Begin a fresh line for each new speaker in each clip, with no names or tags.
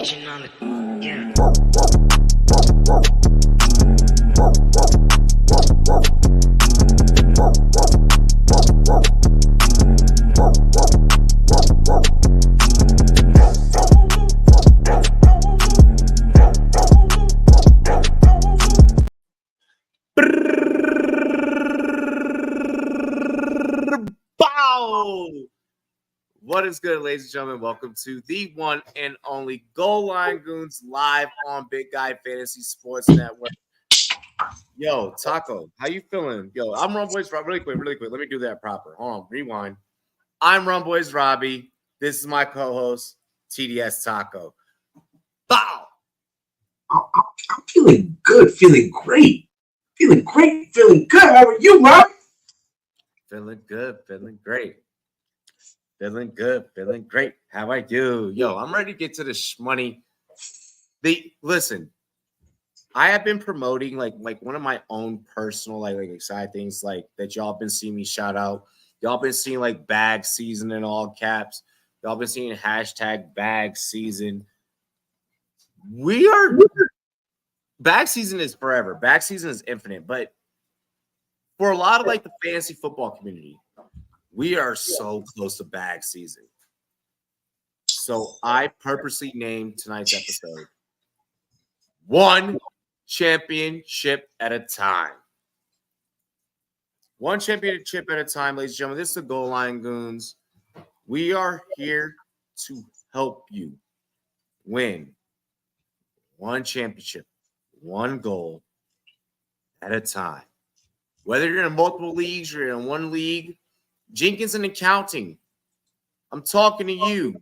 Agent on the yeah.
Bow! What is good, ladies and gentlemen? Welcome to the one and only Goal Line Goons live on Big Guy Fantasy Sports Network. Yo, Taco, how you feeling? Yo, I'm RumboyzRobbie. Really quick. Let me do that proper. Hold on, rewind. I'm RumboyzRobbie. This is my co-host, TDS Taco. Bow!
I'm feeling good, feeling great. Feeling good. How are you, Rob?
Feeling good, feeling great. Feeling good, feeling great. How are you? Yo, I'm ready to get to the money. Listen, I have been promoting like one of my own personal like side things like that y'all been seeing me shout out. Y'all been seeing like bag season in all caps. Y'all been seeing hashtag bag season. Bag season is forever. Bag season is infinite. But for a lot of like the fantasy football community, we are so close to bag season. So I purposely named tonight's episode One Championship at a Time. One championship at a time, ladies and gentlemen. This is the Goal Line Goons. We are here to help you win one championship, one goal at a time. Whether you're in multiple leagues, you're in one league, Jenkins and Accounting, I'm talking to you.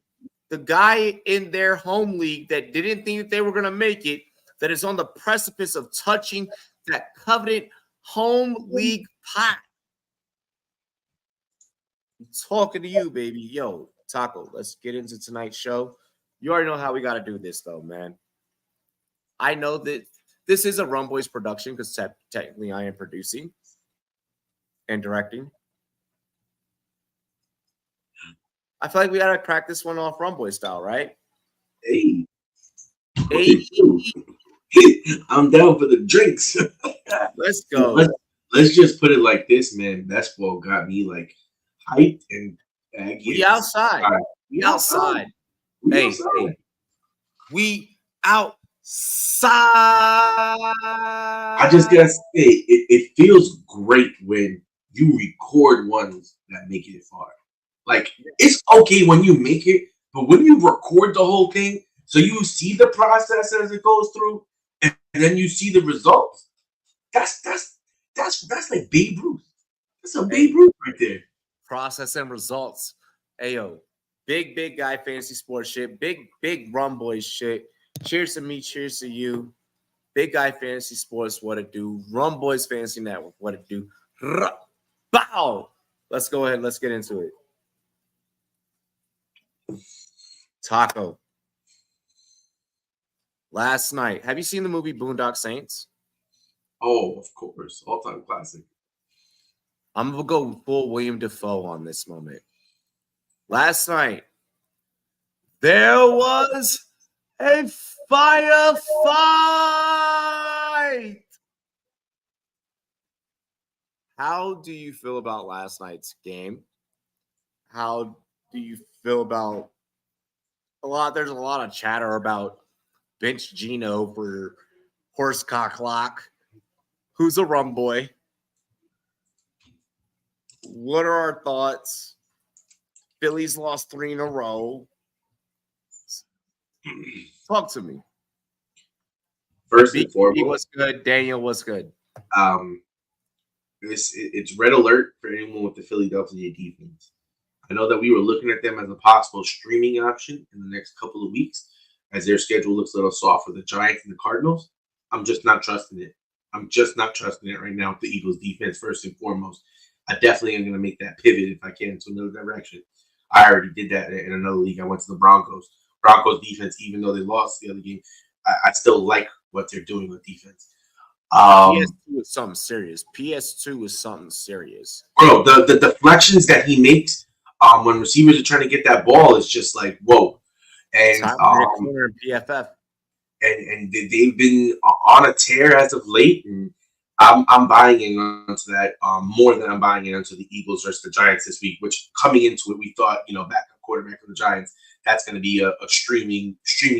The guy in their home league that didn't think that they were going to make it, that is on the precipice of touching that coveted home league pot. I'm talking to you, baby. Yo, Taco, let's get into tonight's show. You already know how we got to do this, though, man. I know that this is a Rumboyz production because technically I am producing and directing. I feel like we gotta crack this one off Rumboy style, right?
Hey. I'm down for the drinks.
Let's go.
Let's just put it like this, man. Basketball got me like hyped and
we outside. We outside. Hey, we outside.
I just gotta say, it feels great when you record ones that make it far. Like, it's okay when you make it, but when you record the whole thing, so you see the process as it goes through, and then you see the results, that's like Babe Ruth. That's a Babe Ruth right there.
Process and results. Ayo, big guy fantasy sports shit. Big Rumboyz shit. Cheers to me, cheers to you. Big Guy Fantasy Sports, what it do. Rumboyz Fantasy Network, what it do. Bow! Let's go ahead. Let's get into it. Taco. Last night, have you seen the movie Boondock Saints?
Oh, of course. All-time classic.
I'm going to go full William Dafoe on this moment. Last night, there was a firefight. How do you feel about last night's game? How do you feel about there's a lot of chatter about bench Gino for Horsecock Lock, who's a rum boy. What are our thoughts? Phillies lost 3 in a row. Talk to me.
First and foremost,
what's good? Daniel, what's good?
It's red alert for anyone with the Philadelphia defense. I know that we were looking at them as a possible streaming option in the next couple of weeks as their schedule looks a little soft for the Giants and the Cardinals. I'm just not trusting it. I'm just not trusting it right now with the Eagles defense first and foremost. I definitely am going to make that pivot if I can to another direction. I already did that in another league. I went to the Broncos. Broncos defense, even though they lost the other game, I still like what they're doing with defense.
PS2 is something serious. PS2 is something serious.
Bro, the deflections that he makes when receivers are trying to get that ball is just like, whoa. and
Time for a corner in PFF.
and they've been on a tear as of late, and I'm buying into that more than I'm buying into the Eagles versus the Giants this week. Which coming into it, we thought backup quarterback for the Giants, that's going to be a streaming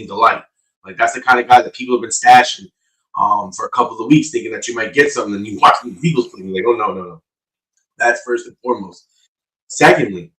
delight. Like that's the kind of guy that people have been stashing for a couple of weeks, thinking that you might get something, and you watch the Eagles play, and you're like, oh no. That's first and foremost. Secondly,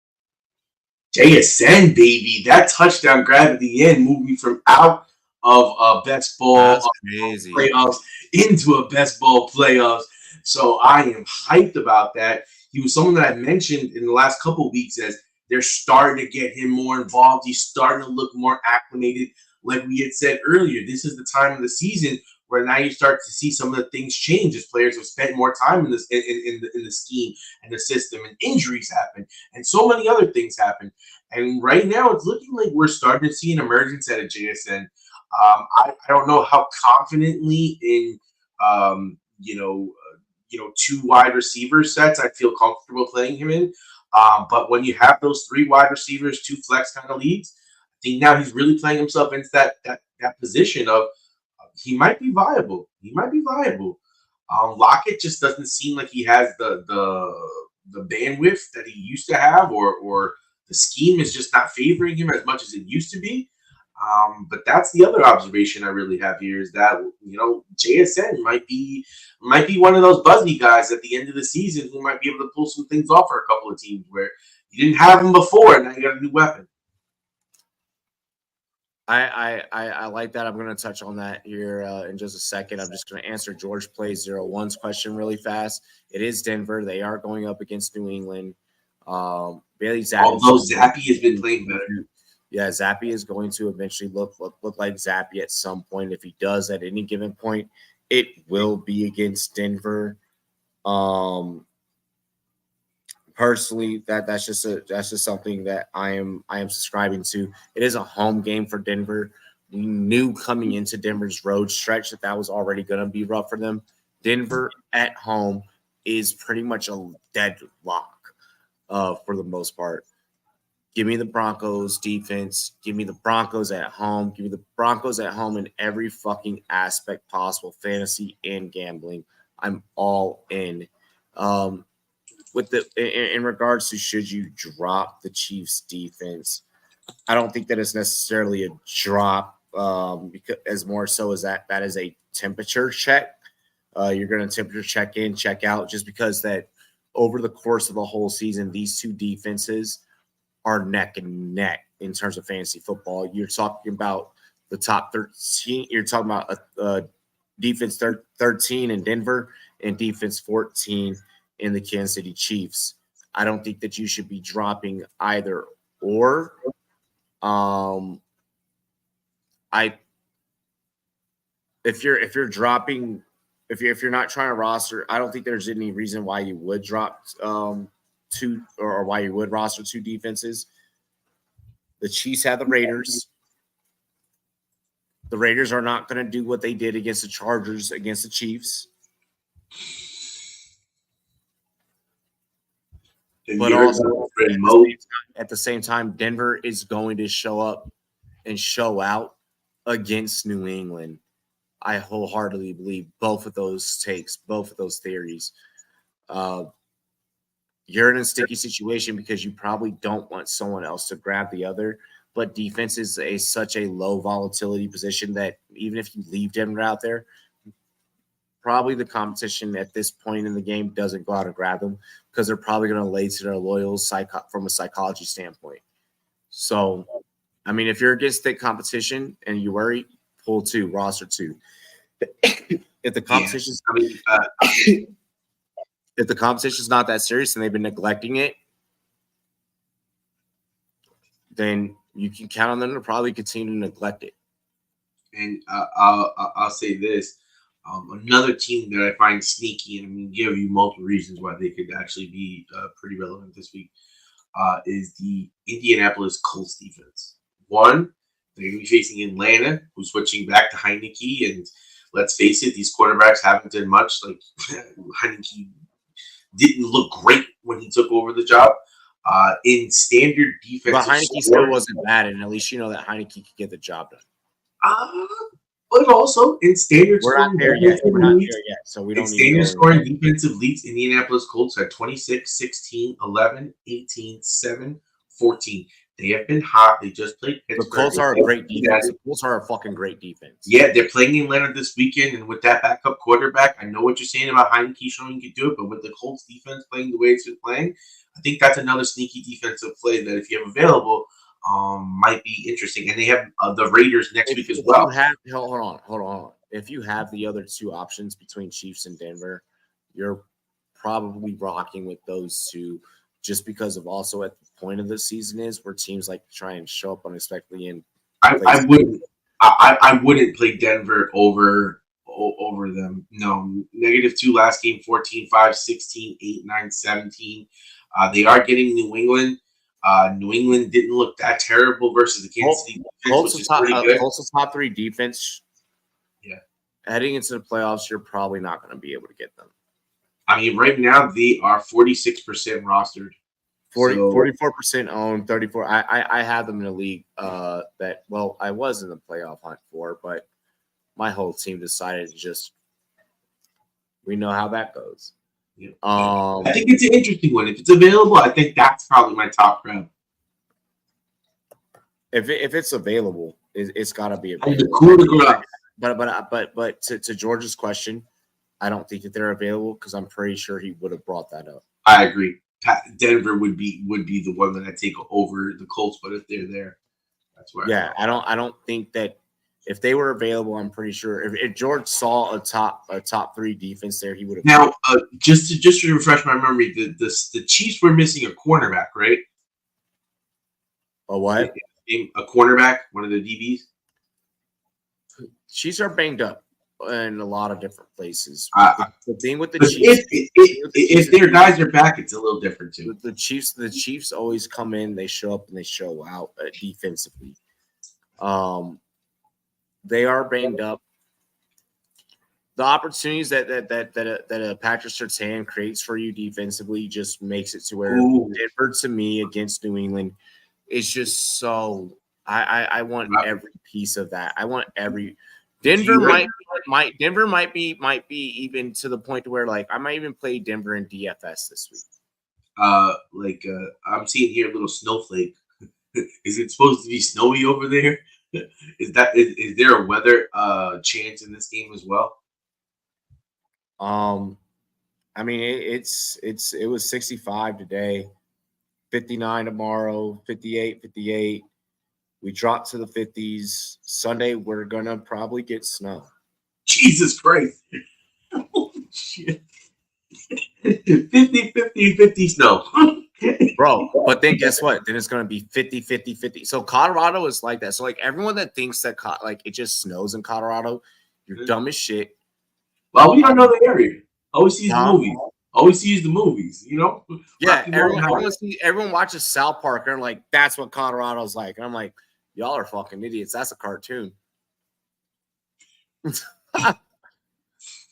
JSN, baby, that touchdown grab at the end moved me from out of best ball playoffs into a best ball playoffs. So I am hyped about that. He was someone that I mentioned in the last couple of weeks as they're starting to get him more involved. He's starting to look more acclimated. Like we had said earlier, this is the time of the season where now you start to see some of the things change as players have spent more time in this in the scheme and the system, and injuries happen, and so many other things happen. And right now, it's looking like we're starting to see an emergence at a JSN. I don't know how confidently in two wide receiver sets I feel comfortable playing him in. But when you have those 3 wide receivers, 2 flex kind of leads, I think now he's really playing himself into that position of he might be viable. Lockett just doesn't seem like he has the bandwidth that he used to have, or the scheme is just not favoring him as much as it used to be. But that's the other observation I really have here is that JSN might be one of those buzzy guys at the end of the season who might be able to pull some things off for a couple of teams where you didn't have him before, and now you got a new weapon.
I like that. I'm going to touch on that here in just a second. I'm just going to answer George Plays 01's question really fast. It is Denver. They are going up against New England. Bailey Zappi.
Although Zappi has been playing better.
Yeah, Zappi is going to eventually look like Zappi at some point. If he does at any given point, it will be against Denver. Personally, that's just something that I am subscribing to. It is a home game for Denver. We knew coming into Denver's road stretch that was already going to be rough for them. Denver at home is pretty much a deadlock for the most part. Give me the Broncos defense. Give me the Broncos at home. Give me the Broncos at home in every fucking aspect possible, fantasy and gambling. I'm all in. In regards to should you drop the Chiefs defense, I don't think that it's necessarily a drop because as more so as that is a temperature check. You're going to temperature check in, check out, just because that over the course of the whole season, these 2 defenses are neck and neck in terms of fantasy football. You're talking about the top 13. You're talking about defense 13 in Denver and defense 14 in the Kansas City Chiefs. I don't think that you should be dropping either or. If you're dropping, if you're not trying to roster, I don't think there's any reason why you would drop 2 or why you would roster 2 defenses. The Chiefs have the Raiders. The Raiders are not going to do what they did against the Chargers against the Chiefs. But also at the same time, Denver is going to show up and show out against New England. I wholeheartedly believe both of those takes, both of those theories. You're in a sticky situation because you probably don't want someone else to grab the other. But defense is such a low volatility position that even if you leave Denver out there, probably the competition at this point in the game doesn't go out and grab them because they're probably going to lay to their loyals from a psychology standpoint. So, I mean, if you're against thick competition and you worry, pull 2, roster 2. If the competition's if the competition's not that serious and they've been neglecting it, then you can count on them to probably continue to neglect it.
And I'll say this. Another team that I find sneaky, and I'm going to give you multiple reasons why they could actually be pretty relevant this week, is the Indianapolis Colts defense. One, they're going to be facing Atlanta, who's switching back to Heineke, and let's face it, these quarterbacks haven't done much. Like Heineke didn't look great when he took over the job. In standard
But
defensive
Heineke still
scoring,
wasn't bad, and at least you know that Heineke could get the job done.
but also in standard
We're not
scoring
there yet.
defensive
We're not
leagues,
there yet, so we
in
don't need to
standard
go
scoring
anywhere.
defensive leagues, Indianapolis Colts had 26, 16, 11, 18, 7, 14. They have been hot. They just played
The
Pittsburgh.
Colts are a great defense. The Colts are a fucking great defense.
Yeah, they're playing Atlanta this weekend, and with that backup quarterback, I know what you're saying about Heineke showing you can do it, but with the Colts defense playing the way it's been playing, I think that's another sneaky defensive play that if you have available, might be interesting. And they have the Raiders next week as well.
Hold on. If you have the other two options between Chiefs and Denver, you're probably rocking with those two, just because of also at the point of the season is where teams like to try and show up unexpectedly and
I wouldn't play Denver over them. No, -2 last game, 14-5, 16, 8, 9, 17. They are getting New England. New England didn't look that terrible versus the Kansas City defense, which is pretty good.
Colts' top three defense.
Yeah.
Heading into the playoffs, you're probably not going to be able to get them.
I mean, right now they are 46% rostered.
44% owned, 34. I had them in a league that, well, I was in the playoff hunt for, but my whole team decided to just, we know how that goes.
Yeah. I think it's an interesting one. If it's available, I think that's probably my top grab.
If it's available, it's got to be
available.
But to George's question, I don't think that they're available because I'm pretty sure he would have brought that up.
I agree. Denver would be the one that I take over the Colts, but if they're there, that's where.
Yeah, I don't think that if they were available, I'm pretty sure if George saw a top three defense there, he would have.
Now, just to refresh my memory, the Chiefs were missing a cornerback, right?
A what?
A cornerback, one of the DBs.
Chiefs are banged up in a lot of different places. The thing with the
Chiefs, if their guys are back, it's a little different too.
The Chiefs always come in, they show up and they show out defensively. They are banged up. The opportunities that a Patrick Surtain creates for you defensively just makes it to where Denver, to me, against New England is just so. I want every piece of that. I want every. Denver might be even to the point to where like I might even play Denver in DFS this week.
I'm seeing here a little snowflake. Is it supposed to be snowy over there? Is there a weather chance in this game as well?
I mean it was 65 today, 59 tomorrow, 58. We dropped to the 50s. Sunday, we're going to probably get snow.
Jesus Christ. Holy shit. 50 snow.
Bro, but then guess what? Then it's going to be 50. So Colorado is like that. So like everyone that thinks that like it just snows in Colorado, you're dumb as shit.
Well, we don't know the area. Always sees the movies, you know?
Yeah, everyone watches South Park and they're like, that's what Colorado's like. And I'm like, y'all are fucking idiots. That's a cartoon.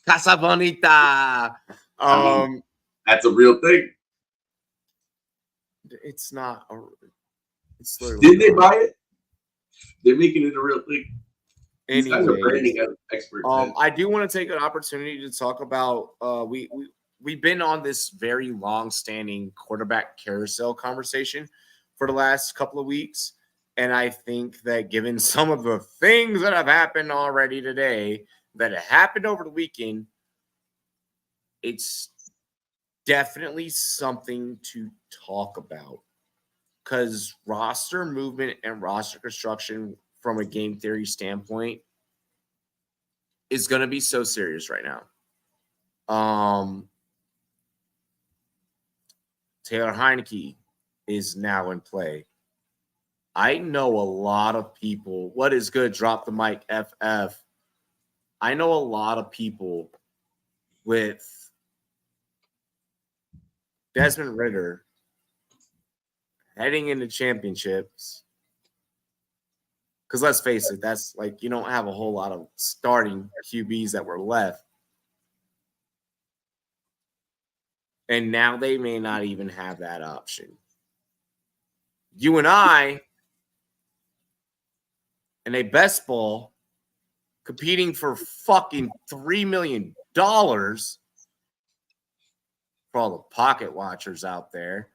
Casa Bonita.
That's a real thing.
It's not. It's literally.
Did they buy it? They're making it a real thing. These guys are branding experts.
I do want to take an opportunity to talk about. We've been on this very long-standing quarterback carousel conversation for the last couple of weeks. And I think that given some of the things that have happened already today, that have happened over the weekend, it's definitely something to talk about. Because roster movement and roster construction from a game theory standpoint is going to be so serious right now. Taylor Heineke is now in play. I know a lot of people. What is good? Drop the mic, FF. I know a lot of people with Desmond Ridder heading into championships. Because let's face it, that's like you don't have a whole lot of starting QBs that were left. And now they may not even have that option. You and I in a best ball competing for fucking $3 million for all the pocket watchers out there.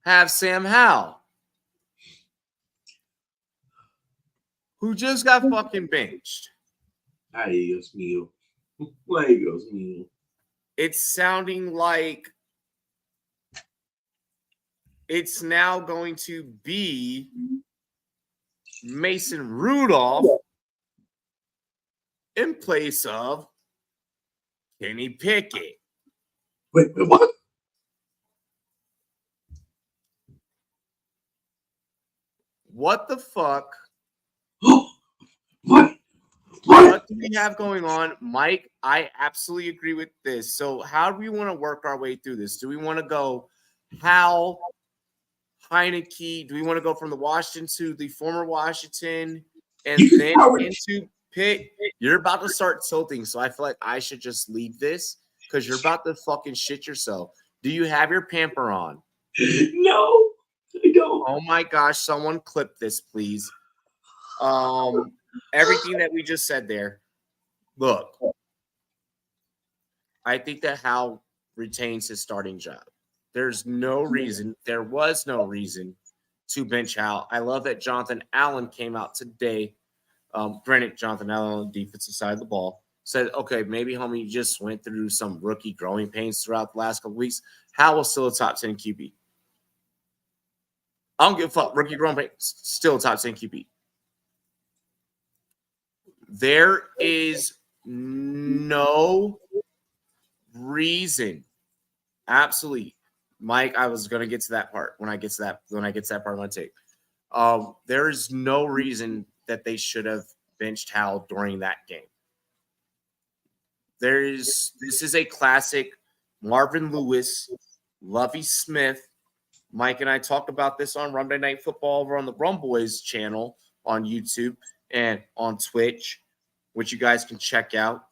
Have Sam Howell, who just got fucking benched.
Ay, Dios mío. Ay, Dios mío.
It's sounding like it's now going to be Mason Rudolph in place of Kenny Pickett.
Wait, what?
What the fuck?
What?
What do we have going on? Mike, I absolutely agree with this. So how do we want to work our way through this? Do we want to go Hal, Heineke? Do we want to go from the Washington to the former Washington and then into Pitt? You're about to start tilting, so I feel like I should just leave this because you're about to fucking shit yourself. Do you have your pamper on?
No, I don't.
Oh my gosh, someone clip this, please. Everything that we just said there. Look, I think that Hal retains his starting job. There was no reason to bench Hal. I love that Jonathan Allen came out today. Granted, Jonathan Allen on the defensive side of the ball said, okay, maybe homie, you just went through some rookie growing pains throughout the last couple weeks. Hal was still a top 10 QB. I don't give a fuck. Rookie growing pains, still a top 10 QB. There is no reason. Absolutely. Mike, I was going to get to that part when I get to that part of my take. There is no reason that they should have benched Hal during that game. This is a classic Marvin Lewis, Lovie Smith. Mike and I talk about this on Monday Night Football over on the Rumboyz channel on YouTube and on Twitch, which you guys can check out.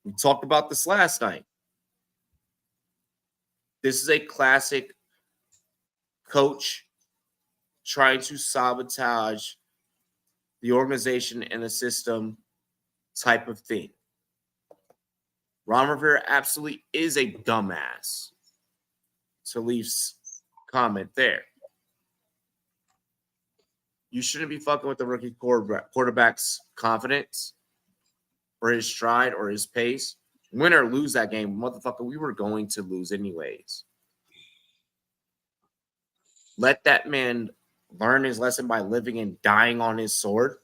We talked about this last night. This is a classic coach trying to sabotage the organization and the system type of thing. Ron Rivera absolutely is a dumbass. To Leaf's comment there. You shouldn't be fucking with the rookie quarterback's confidence or his stride or his pace. Win or lose that game, motherfucker, we were going to lose anyways. Let that man learn his lesson by living and dying on his sword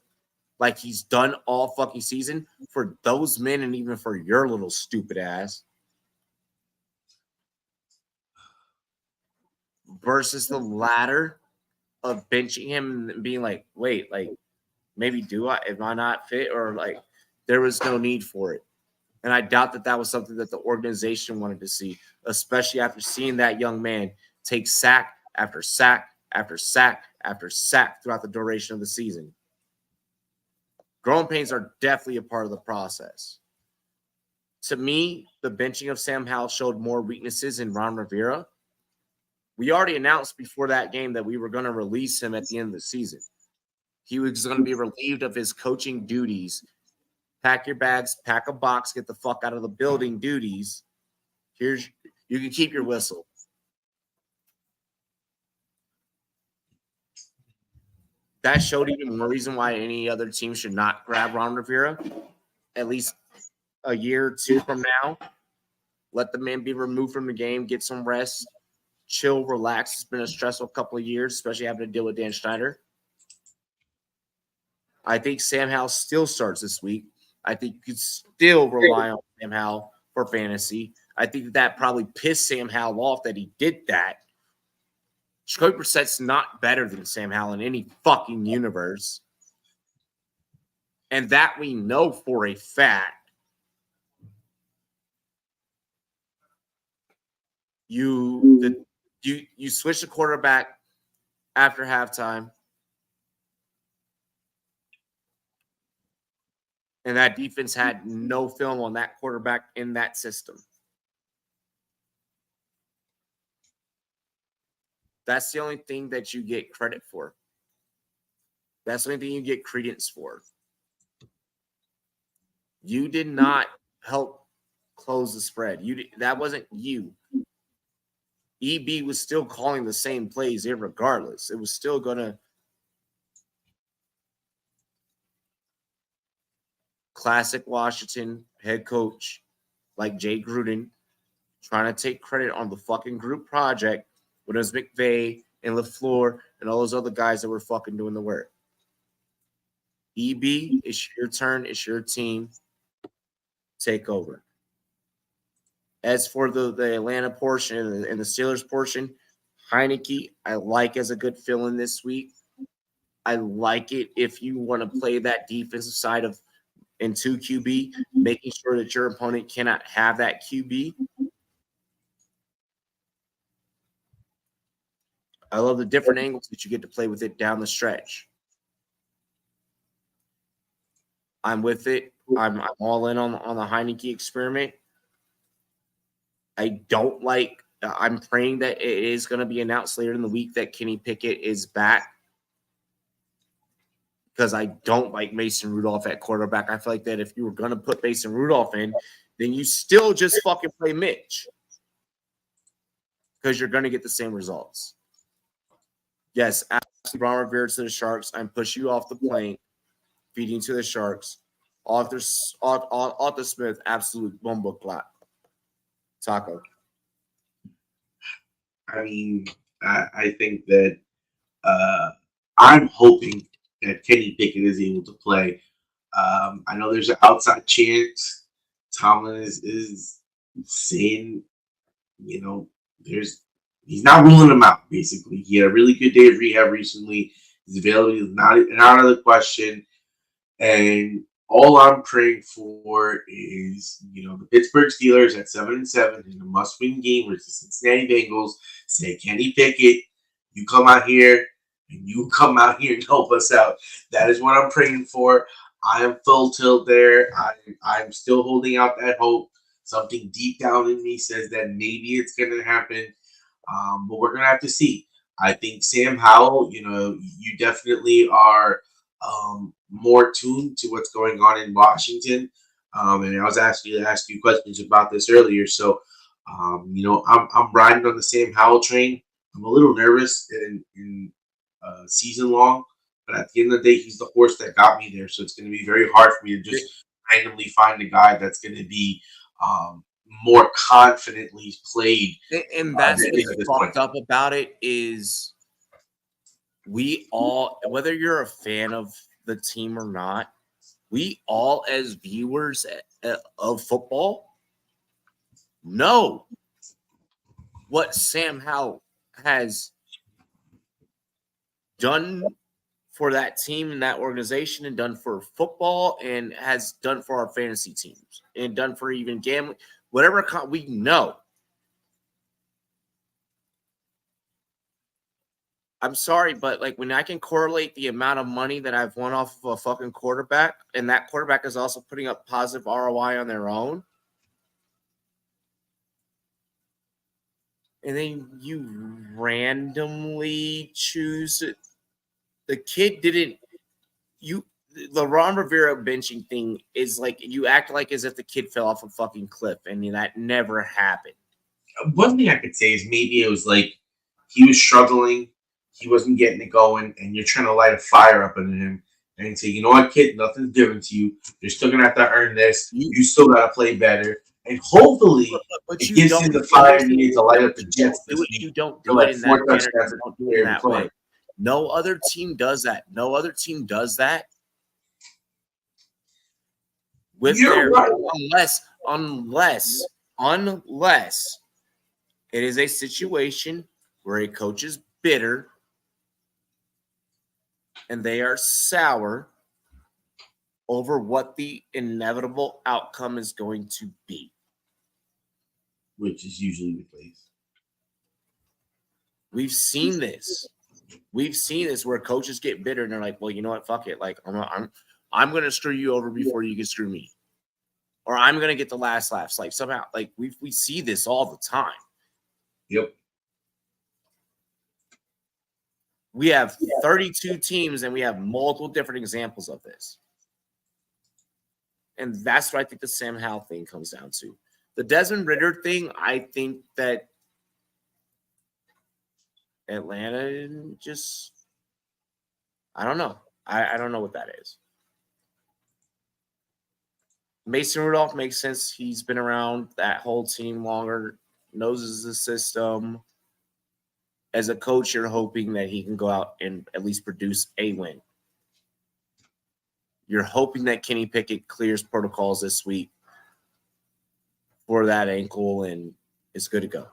like he's done all fucking season for those men and even for your little stupid ass. Versus the latter of benching him and being like, wait, like, maybe am I not fit? Or like, there was no need for it. And I doubt that was something that the organization wanted to see, especially after seeing that young man take sack after sack after sack after sack throughout the duration of the season. Growing pains are definitely a part of the process. To me, the benching of Sam Howell showed more weaknesses in Ron Rivera. We already announced before that game that we were going to release him at the end of the season. He was going to be relieved of his coaching duties. Pack your bags, pack a box, get the fuck out of the building duties. You can keep your whistle. That showed even more reason why any other team should not grab Ron Rivera, at least a year or two from now. Let the man be removed from the game, get some rest, chill, relax. It's been a stressful couple of years, especially having to deal with Dan Schneider. I think Sam Howell still starts this week. I think you could still rely on Sam Howell for fantasy. I think that probably pissed Sam Howell off that he did that. Jacoby Brissett's not better than Sam Howell in any fucking universe. And that we know for a fact. You switch the quarterback after halftime. And that defense had no film on that quarterback in that system. That's the only thing that you get credit for. That's the only thing you get credence for. You did not help close the spread. That wasn't you. EB was still calling the same plays regardless. It was still gonna classic Washington head coach like Jay Gruden trying to take credit on the fucking group project when it was McVay and LaFleur and all those other guys that were fucking doing the work. EB, it's your turn. It's your team. Take over. As for the Atlanta portion and the Steelers portion, Heineke, I like as a good fill-in this week. I like it if you want to play that defensive side of in 2 QB, making sure that your opponent cannot have that QB. I love the different angles that you get to play with it down the stretch. I'm with it. I'm all in on the Heineke experiment. I don't like. I'm praying that it is going to be announced later in the week that Kenny Pickett is back, because I don't like Mason Rudolph at quarterback. I feel like that if you were going to put Mason Rudolph in, then you still just fucking play Mitch, because you're going to get the same results. Yes, absolutely. Ron Rivera to the Sharks. I'm pushing you off the plane, feeding to the Sharks. Arthur Smith, absolute bumbo clap. Taco.
I mean, I think that I'm hoping that Kenny Pickett is able to play. I know there's an outside chance. Tomlin is saying, he's not ruling him out, basically. He had a really good day of rehab recently. His availability is not out of the question. And all I'm praying for is, the Pittsburgh Steelers at 7-7 in a must-win game versus the Cincinnati Bengals say, Kenny Pickett, you come out here and help us out. That is what I'm praying for. I am full tilt there. I'm still holding out that hope. Something deep down in me says that maybe it's going to happen, but we're going to have to see. I think Sam Howell, you definitely are more tuned to what's going on in Washington. And I was asking you to ask you questions about this earlier. So, I'm riding on the Sam Howell train. I'm a little nervous in season long, but at the end of the day, he's the horse that got me there. So it's going to be very hard for me to just randomly find a guy that's going to be more confidently played.
And that's what's fucked up about it is we all, whether you're a fan of the team or not, we all as viewers of football know what Sam Howell has done for that team and that organization, and done for football, and has done for our fantasy teams, and done for even gambling, whatever we know. I'm sorry, but like when I can correlate the amount of money that I've won off of a fucking quarterback, and that quarterback is also putting up positive ROI on their own, and then you randomly choose it. The kid didn't. The Ron Rivera benching thing is like you act like as if the kid fell off a fucking cliff, and that never happened.
One thing I could say is maybe it was like he was struggling, he wasn't getting it going, and you're trying to light a fire up in him and say, you know what, kid, nothing's given to you. You're still gonna have to earn this. You still gotta play better. And hopefully, it gives him the fire he needs to light up the Jets.
You don't do it in that manner. You don't do it in that way. No other team does that. No other team does that. With their unless it is a situation where a coach is bitter and they are sour over what the inevitable outcome is going to be.
Which is usually the case.
We've seen this. We've seen this where coaches get bitter and they're like, well, you know what? Fuck it. Like, I'm going to screw you over before you can screw me. Or I'm going to get the last laughs. Like somehow, like we see this all the time.
Yep.
We have 32 teams, and we have multiple different examples of this. And that's what I think the Sam Howell thing comes down to. The Desmond Ridder thing, I think that Atlanta just, I don't know. I don't know what that is. Mason Rudolph makes sense. He's been around that whole team longer, knows the system. As a coach, you're hoping that he can go out and at least produce a win. You're hoping that Kenny Pickett clears protocols this week for that ankle and is good to go.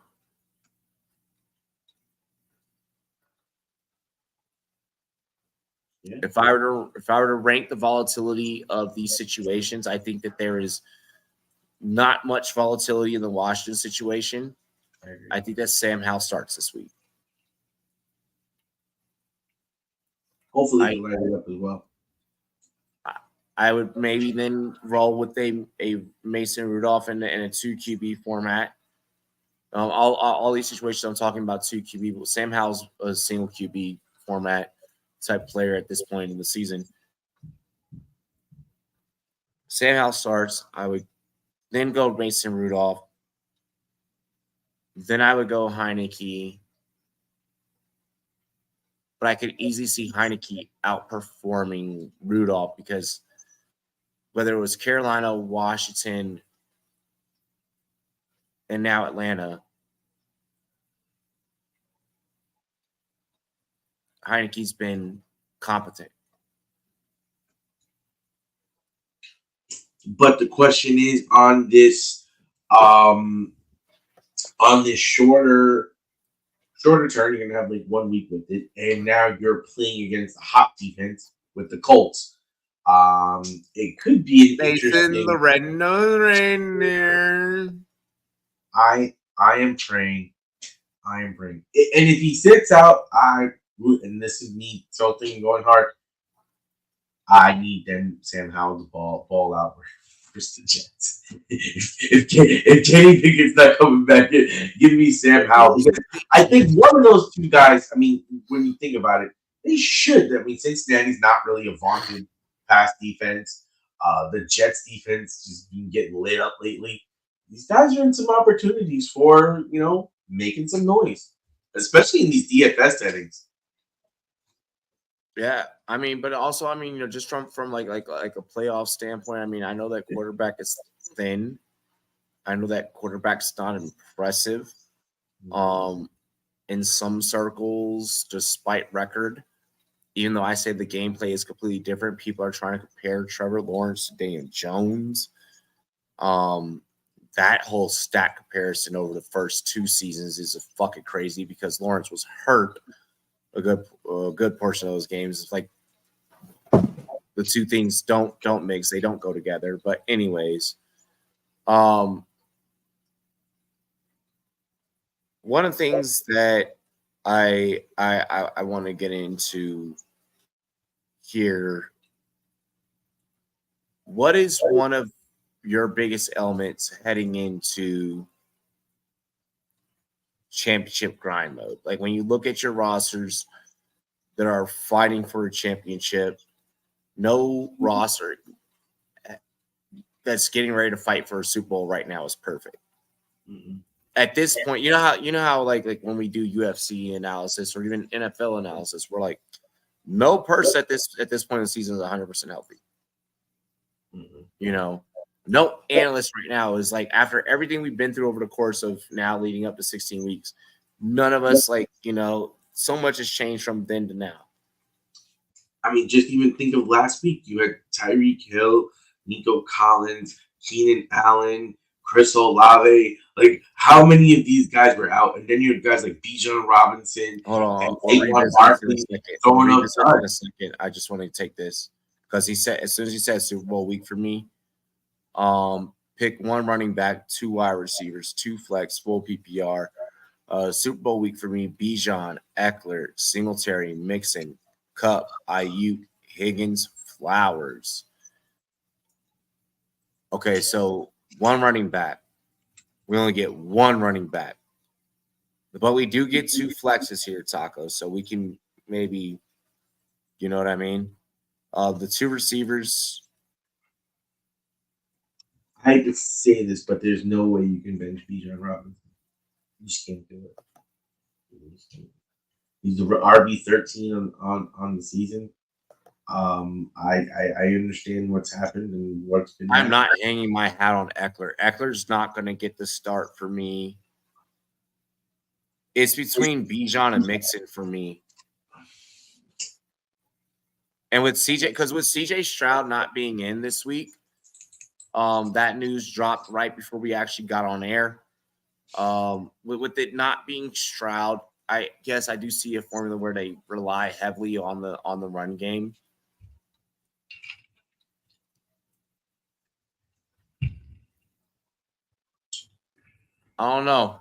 Yeah. If I were to rank the volatility of these situations, I think that there is not much volatility in the Washington situation. I think that Sam Howell starts this week.
Hopefully, he light it up as well.
I would maybe then roll with a Mason Rudolph in a 2 QB format. All these situations I'm talking about 2 QB, but Sam Howell's a single QB format type player at this point in the season. Sam Howell starts. I would then go Mason Rudolph. Then I would go Heineke. But I could easily see Heineke outperforming Rudolph because whether it was Carolina, Washington, and now Atlanta, Heineke's been competent.
But the question is on this shorter turn, you're gonna have like 1 week with it, and now you're playing against a hot defense with the Colts. It could be an interesting.
The red-nosed reindeer.
I am praying. And if he sits out, and this is me tilting going hard. I need them Sam Howell to ball out versus the Jets. if Kenny Pickett's not coming back, give me Sam Howell. Because I think one of those two guys, I mean, when you think about it, they should. I mean, Cincinnati's not really a vaunted pass defense. The Jets defense just been getting lit up lately. These guys are in some opportunities for, making some noise, especially in these DFS settings.
Yeah, I mean, but also, just from like a playoff standpoint, I know that quarterback is thin. I know that quarterback's not impressive. In some circles, despite record, even though I say the gameplay is completely different, people are trying to compare Trevor Lawrence to Daniel Jones. That whole stat comparison over the first 2 seasons is a fucking crazy because Lawrence was hurt a good portion of those games. It's like the two things don't mix, they don't go together. But anyways, one of the things that I want to get into here, what is one of your biggest elements heading into championship grind mode? Like when you look at your rosters that are fighting for a championship, no roster that's getting ready to fight for a Super Bowl right now is perfect. Mm-hmm. At this point, you know how like when we do UFC analysis or even NFL analysis, we're like, no person at this point in the season is 100% healthy. Mm-hmm. No analyst right now is like, after everything we've been through over the course of now leading up to 16 weeks, none of us so much has changed from then to now.
I mean, just even think of last week. You had Tyreek Hill, Nico Collins, Keenan Allen, Chris Olave. Like, how many of these guys were out? And then you had guys like Bijan Robinson.
Hold on. I just want to take this because he said, as soon as he said Super Bowl week for me, pick 1 running back, 2 wide receivers, 2 flex, full PPR. Super Bowl week for me: Bijan, Eckler, Singletary, Mixon, Cup, Ayuk, Higgins, Flowers. Okay, so 1 running back. We only get 1 running back, but we do get 2 flexes here, Taco. So we can maybe, you know what I mean? The two receivers.
I hate to say this, but there's no way you can bench Bijan Robinson. You just can't do it. He's the RB13 on the season. I understand what's happened and what's been.
I'm not hanging my hat on Eckler. Eckler's not going to get the start for me. It's between Bijan and Mixon for me. And with CJ, because with CJ Stroud not being in this week, that news dropped right before we actually got on air. With it not being Stroud, I guess I do see a formula where they rely heavily on the run game. I don't know.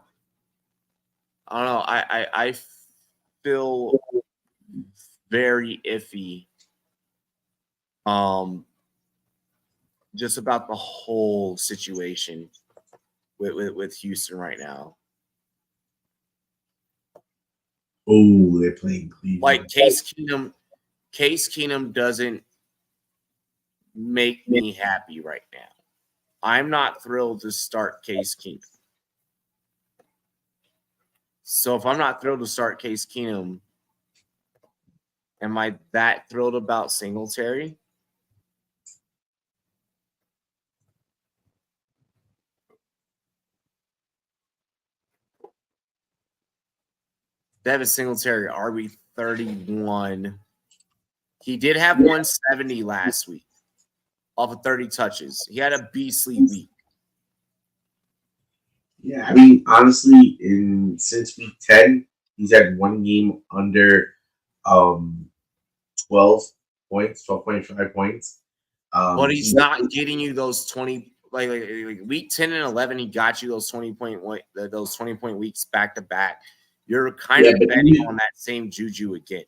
I feel very iffy. Just about the whole situation with Houston right now.
Oh, they're playing Cleveland.
Like Case Keenum doesn't make me happy right now. I'm not thrilled to start Case Keenum. So if I'm not thrilled to start Case Keenum, am I that thrilled about Singletary? Devin Singletary, RB31. He did have 170 last week off of 30 touches. He had a beastly week.
Yeah, I mean, honestly, since week 10, he's had one game under 12 points, 12.5 points.
But he's not getting you those 20 like week 10 and 11. He got you those 20-point weeks back to back. You're kind of betting on that same juju again.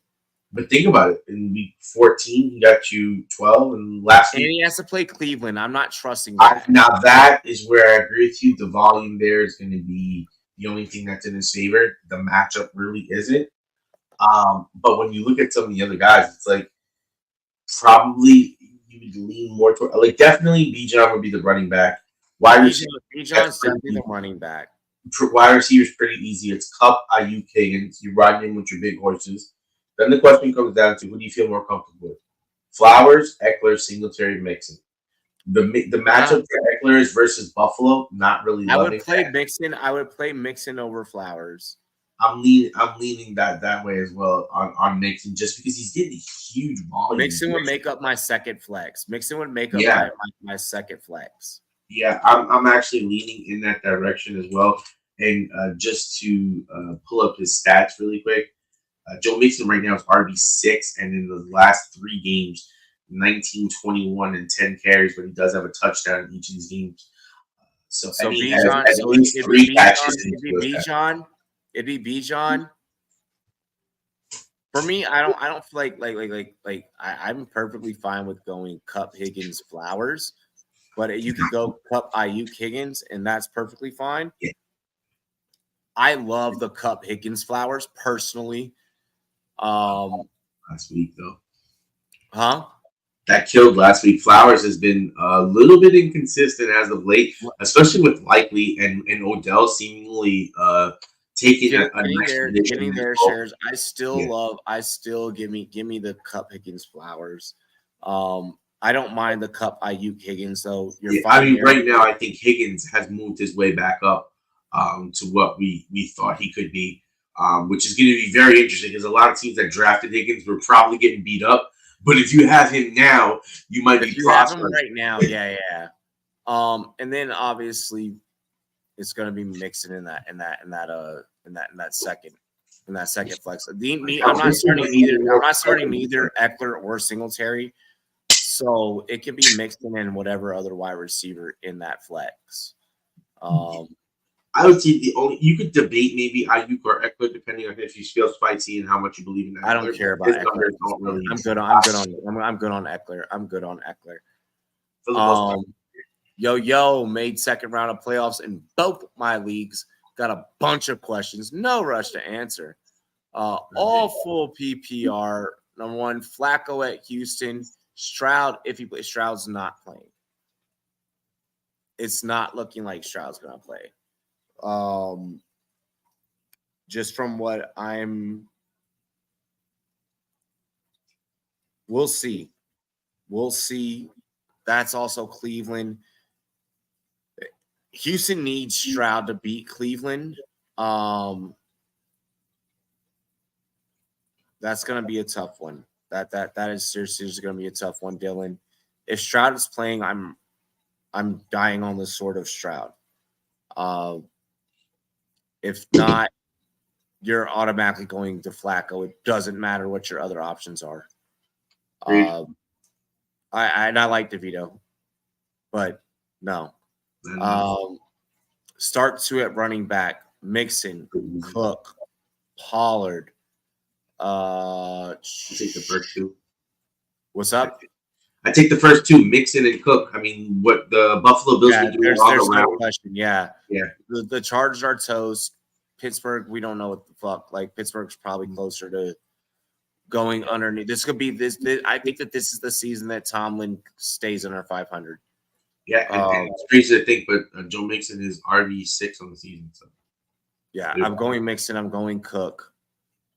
But think about it. In week 14, he got you 12, and last week
he has to play Cleveland. I'm not trusting that.
Now that is where I agree with you. The volume there is going to be the only thing that's in his favor. The matchup really isn't. But when you look at some of the other guys, it's like probably you would lean more toward, like, definitely Bijan would be the running back.
Bijan's definitely the running back.
Wide receivers pretty easy. It's Cup, Ayuk, Higgins. You ride in with your big horses. Then the question comes down to, who do you feel more comfortable with? Flowers, Eckler, Singletary, Mixon. The matchup for Eckler is versus Buffalo. Not really.
I would play Mixon. I would play Mixon over Flowers.
I'm leaning that way as well on Mixon, just because he's getting a huge volume.
Mixon would make up my second flex. Mixon would make up my second flex.
Yeah, I'm actually leaning in that direction as well. And just to pull up his stats really quick, Joe Mixon right now is RB6, and in the last 3 games, 19, 21, and 10 carries, but he does have a touchdown in each of these games. So Bijan, has at least 3 catches.
It'd be Bijan. For me, I don't feel like I'm perfectly fine with going Cup, Higgins, Flowers, but you could go Cup, Ayuk, Higgins, and that's perfectly fine.
Yeah.
I love the Cup, Higgins, Flowers personally.
Last week though,
that
killed last week. Flowers has been a little bit inconsistent as of late, especially with Likely and Odell seemingly taking
getting their shares. I still give me the Cup, Higgins, Flowers. I don't mind the Cup, Ayuk, Higgins though.
Right now I think Higgins has moved his way back up to what we thought he could be. Which is going to be very interesting because a lot of teams that drafted Higgins were probably getting beat up. But if you have him now, you might be prospering
right now. Yeah. And then obviously it's going to be Mixon in that second flex. I'm not starting either Eckler or Singletary. So it can be Mixon and whatever other wide receiver in that flex.
I would say you could debate maybe Ayuk or Eckler depending on if you feel spicy and how much you believe in that.
I don't care about Eckler. I'm good on Eckler. I'm good on Eckler. Yo made second round of playoffs in both my leagues. Got a bunch of questions. No rush to answer. All full PPR. Number one, Flacco at Houston. Stroud, if he plays, Stroud's not playing. It's not looking like Stroud's going to play. Just from what we'll see. We'll see. That's also Cleveland. Houston needs Stroud to beat Cleveland. That's going to be a tough one. That is seriously going to be a tough one, Dylan. If Stroud is playing, I'm dying on the sword of Stroud. If not, you're automatically going to Flacco. It doesn't matter what your other options are. I like DeVito, but no. Start two at running back: Mixon, Cook, Pollard.
I take the first two.
What's up?
I take the first two, Mixon and Cook. I mean, what the Buffalo Bills
Yeah,
been doing
there's no question. Yeah.
Yeah.
The Chargers are toast. Pittsburgh, we don't know what the fuck. Like, Pittsburgh's probably closer to going underneath. This could be this. I think that this is the season that Tomlin stays under 500.
Yeah, and it's crazy to think, but Joe Mixon is RB6 on the season. So
yeah, I'm going Mixon. I'm going Cook.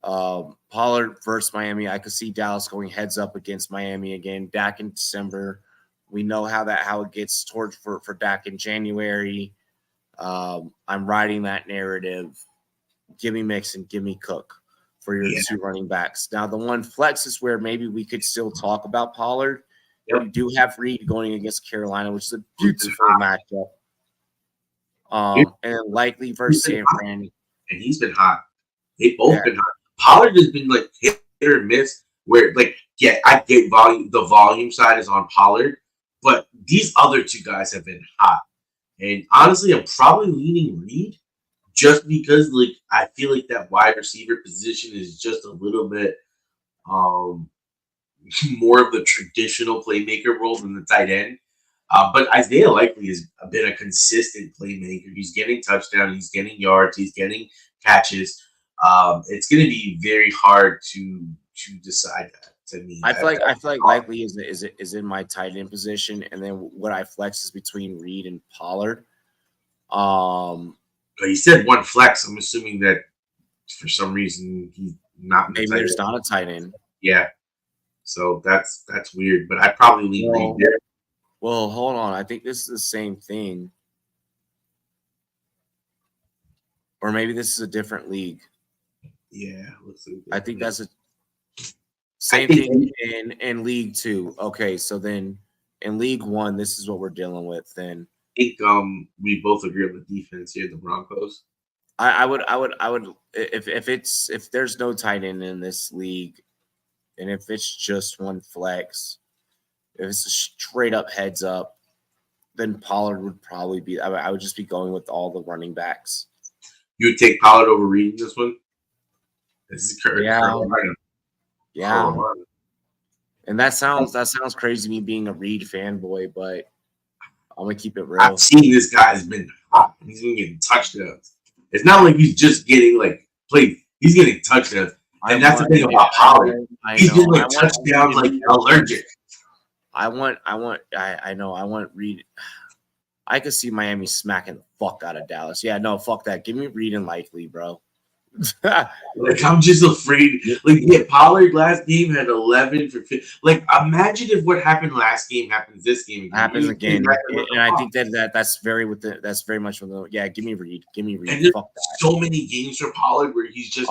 Pollard versus Miami. I could see Dallas going heads up against Miami again. Dak in December. We know how it gets towards for Dak in January. I'm riding that narrative. Give me Mixon, give me Cook for your two running backs. Now, the one flex is where maybe we could still talk about Pollard. Yep. We do have Reed going against Carolina, which is a beautiful matchup. And likely versus San Fran.
And he's been hot. They've both been hot. Pollard has been like hit or miss. Where I get volume. The volume side is on Pollard, but these other two guys have been hot. And honestly, I'm probably leaning Reed. Just because, I feel like that wide receiver position is just a little bit more of the traditional playmaker role than the tight end. But Isaiah Likely has been a consistent playmaker. He's getting touchdowns, he's getting yards, he's getting catches. It's going to be very hard to decide that. To me,
I feel like Likely is in my tight end position, and then what I flex is between Reed and Pollard.
But he said one flex. I'm assuming that for some reason he's not.
Maybe there's not a tight end.
Yeah, so that's weird. But I probably lean Reed there.
Well, hold on. I think this is the same thing, or maybe this is a different league.
Yeah,
I think that's a same thing in League 2. Okay, so then in League 1, this is what we're dealing with. Then
I think we both agree on the defense here, the Broncos.
I would if there's no tight end in this league, and if it's just one flex, if it's a straight up heads up, then Pollard would probably be. I would just be going with all the running backs.
You would take Pollard over Reed in this one? This is Carolina.
Yeah. And that sounds crazy, me being a Reed fanboy, but I'm gonna keep it real.
I've seen this guy's been hot. He's been getting touchdowns. It's not like he's just getting played. He's getting touchdowns, and that's the thing about Pollard. He's been touchdowns allergic.
I want Reed. I could see Miami smacking the fuck out of Dallas. Yeah, no, fuck that. Give me Reed and Likely, bro.
I'm just afraid. Pollard last game had 11 for 50. Imagine if what happened last game happens this game again.
Happens again, and I think that's very much with the. Yeah, give me Reed. Give me Reed.
And there's so many games for Pollard where he's just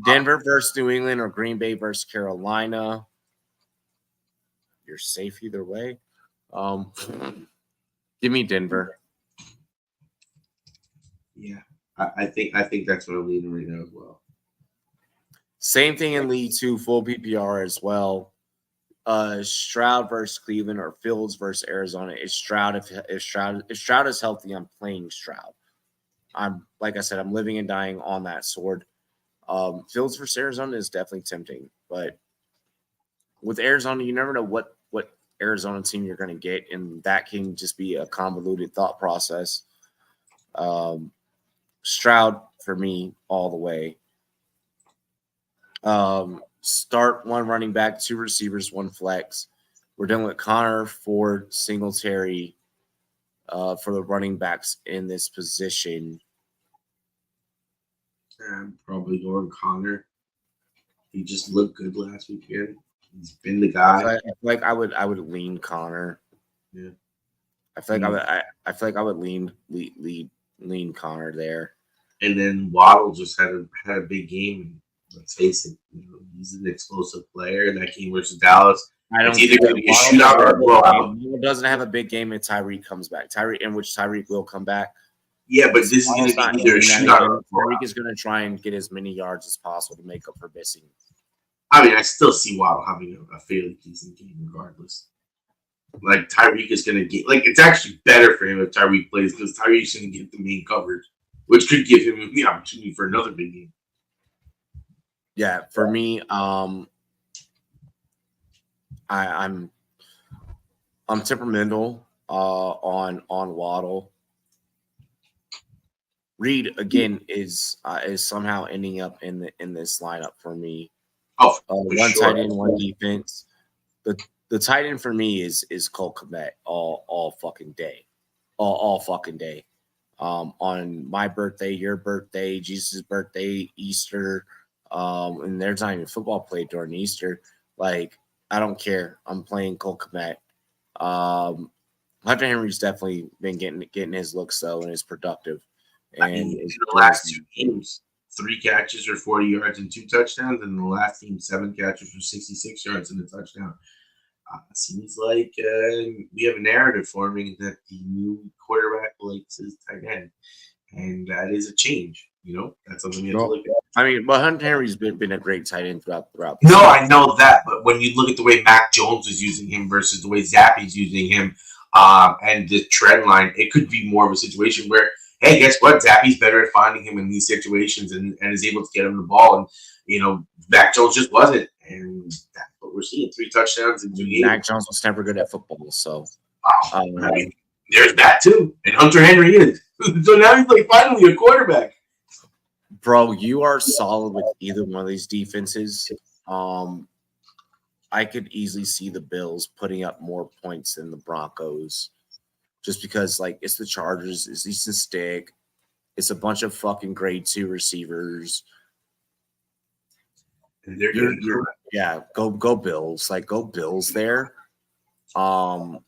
Denver versus New England or Green Bay versus Carolina. You're safe either way. Give me Denver.
Yeah. I think that's what I'm leaning right now as well.
Same thing in League 2, full PPR as well. Stroud versus Cleveland or Fields versus Arizona. It's Stroud. If Stroud is healthy, I'm playing Stroud. I'm living and dying on that sword. Fields versus Arizona is definitely tempting, but with Arizona, you never know what Arizona team you're going to get, and that can just be a convoluted thought process. Stroud for me all the way. Start one running back, two receivers, one flex. We're done with Connor, Ford, Singletary for the running backs in this position.
I'm probably going Connor. He just looked good last weekend. He's been the guy.
I feel like I would lean Connor.
Yeah.
I feel like I feel like I would lean Connor there.
And then Waddle just had a big game. Let's face it, he's an explosive player. That game versus Dallas, it's either going to be a shootout or a blowout.
Waddle doesn't have a big game if Tyreek comes back. Tyreek will come back.
Yeah, but this is going to be either a shootout or a blowout.
Tyreek is going to try and get as many yards as possible to make up for missing.
I mean, I still see Waddle having a fairly decent game regardless. Like, Tyreek is going to get – like, it's actually better for him if Tyreek plays because Tyreek's going to get the main coverage, which could give him the opportunity for another big game.
Yeah, for me, I'm temperamental on Waddle. Reed again is somehow ending up in this lineup for me.
Oh,
one tight end, one defense. The tight end for me is Cole Kmet all fucking day, all fucking day. On my birthday, your birthday, Jesus' birthday, Easter. And there's not even football played during Easter. Like, I don't care. I'm playing Cole Kmet. Hunter Henry's definitely been getting his looks though and is productive. And
in the last two games, 3 catches for 40 yards and 2 touchdowns, and the last team 7 catches for 66 yards and a touchdown. Seems like we have a narrative forming that the new quarterback likes his tight end, and that is a change. That's something we have to look at.
I mean, but Hunter Henry's been a great tight end throughout.
No, I know that, but when you look at the way Mac Jones is using him versus the way Zappy's using him, and the trend line, it could be more of a situation where, hey, guess what? Zappy's better at finding him in these situations and is able to get him the ball, and Mac Jones just wasn't, and that's what we're seeing: 3 touchdowns in 2 games.
Mac Jones was never good at football, so
I mean, there's that too, and Hunter Henry is. So now he's like finally a quarterback.
Bro, you are solid with either one of these defenses. I could easily see the Bills putting up more points than the Broncos just because, like, it's the Chargers, it's Easton Stick, it's a bunch of fucking grade 2 receivers.
And they're good.
Yeah, go Bills. Like, go Bills there. And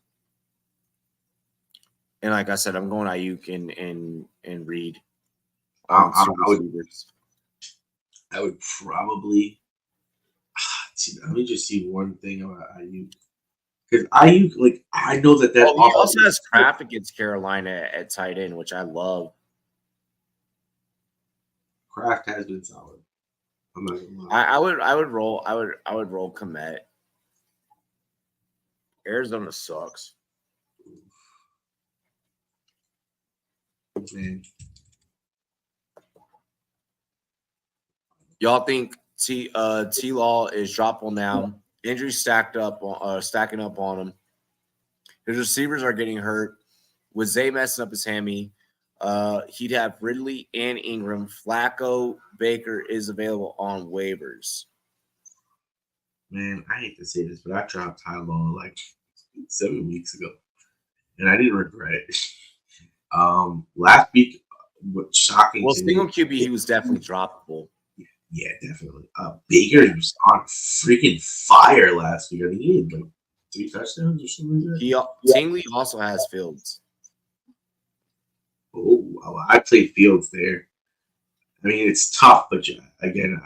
like I said, I'm going Ayuk and Reed.
I would probably let me just see one thing about Ayuk, because Ayuk, like, I know that
he also has Kraft against Carolina at tight end, which I love.
Kraft has been solid. I'm not gonna
lie. I would roll Kmet. Arizona sucks.
Man.
Y'all think T-Law is droppable now? Injuries stacking up on him. His receivers are getting hurt. With Zay messing up his hammy, he'd have Ridley and Ingram. Flacco, Baker is available on waivers.
Man, I hate to say this, but I dropped Ty-Law like 7 weeks ago, and I didn't regret it. Last week, what's shocking.
Well, single QB, he was definitely droppable.
Yeah, definitely. Baker was on freaking fire last week. I think he had like 3 touchdowns or something like that.
Tingley also has Fields.
Oh, well, I played Fields there. I mean, it's tough, but again,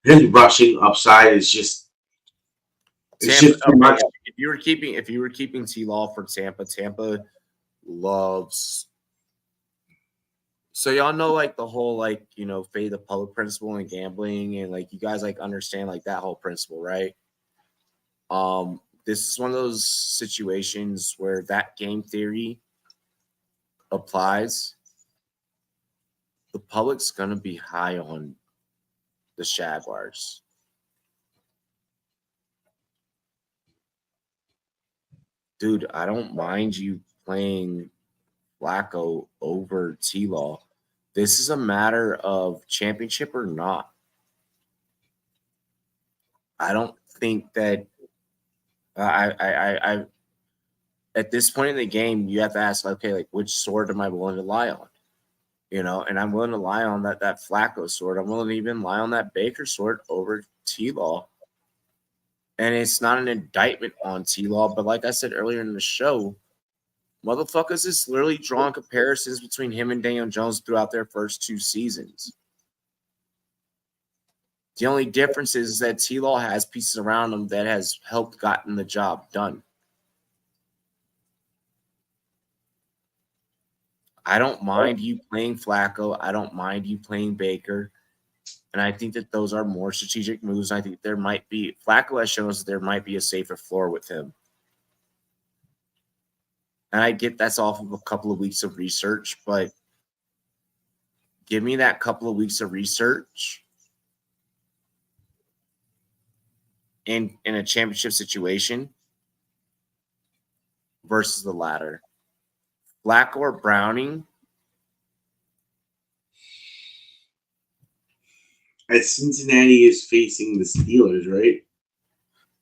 his rushing upside is just. Just too much.
If you were keeping T-Law for Tampa loves. So y'all know, like, the whole, like, pay the public principle in gambling, and like you guys like understand like that whole principle, right? This is one of those situations where that game theory applies. The public's gonna be high on the Jaguars. Dude, I don't mind you playing Flacco over T-Law. This is a matter of championship or not. I don't think that I at this point in the game, you have to ask, okay, like which sword am I willing to lie on? You know, and I'm willing to lie on that Flacco sword. I'm willing to even lie on that Baker sword over T-Law. And it's not an indictment on T-Law, but like I said earlier in the show, motherfuckers is literally drawing comparisons between him and Daniel Jones throughout their first 2 seasons. The only difference is that T-Law has pieces around him that has helped gotten the job done. I don't mind you playing Flacco. I don't mind you playing Baker. And I think that those are more strategic moves. I think there might be – Flacco has shown us that there might be a safer floor with him. And I get that's off of a couple of weeks of research, but give me that couple of weeks of research in a championship situation versus the latter. Flacco or Browning?
As Cincinnati is facing the Steelers, right?